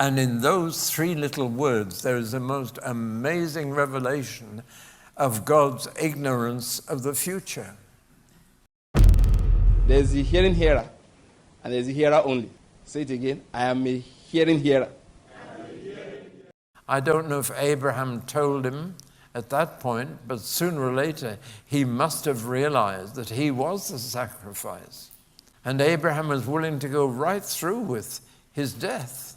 And in those three little words, there is a most amazing revelation of God's ignorance of the future. There's a hearing hearer, and there's a hearer only. Say it again. I am a hearing hearer. I don't know if Abraham told him at that point, but sooner or later he must have realized that he was the sacrifice. And Abraham was willing to go right through with his death.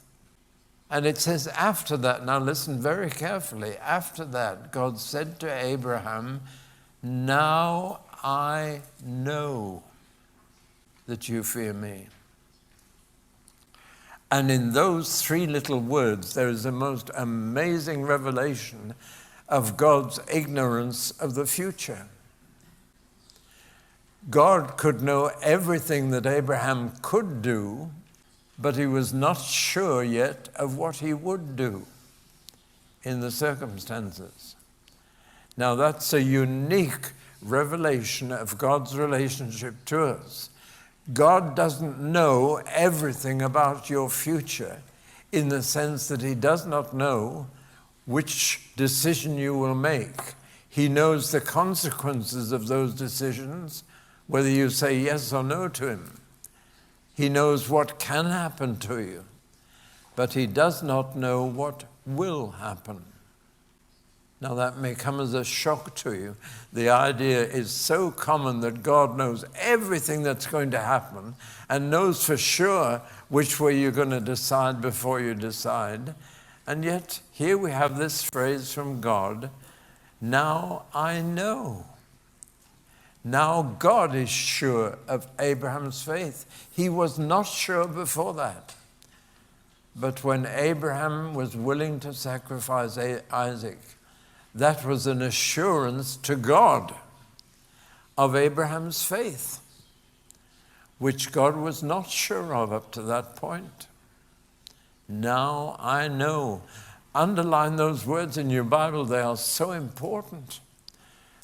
And it says after that, now listen very carefully, after that God said to Abraham, "Now I know that you fear me." And in those three little words, there is a most amazing revelation of God's ignorance of the future. God could know everything that Abraham could do, but he was not sure yet of what he would do in the circumstances. Now that's a unique revelation of God's relationship to us. God doesn't know everything about your future in the sense that he does not know which decision you will make. He knows the consequences of those decisions, whether you say yes or no to him. He knows what can happen to you, but he does not know what will happen. Now that may come as a shock to you. The idea is so common that God knows everything that's going to happen and knows for sure which way you're going to decide before you decide. And yet here we have this phrase from God, "Now I know." Now God is sure of Abraham's faith. He was not sure before that. But when Abraham was willing to sacrifice Isaac, that was an assurance to God of Abraham's faith, which God was not sure of up to that point. Now I know. Underline those words in your Bible. They are so important.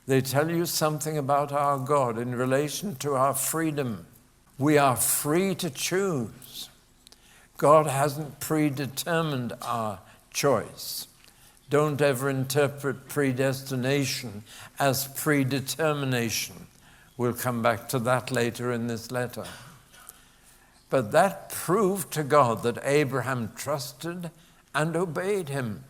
They tell you something about our God in relation to our freedom. We are free to choose. God hasn't predetermined our choice. Don't ever interpret predestination as predetermination. We'll come back to that later in this letter. But that proved to God that Abraham trusted and obeyed him.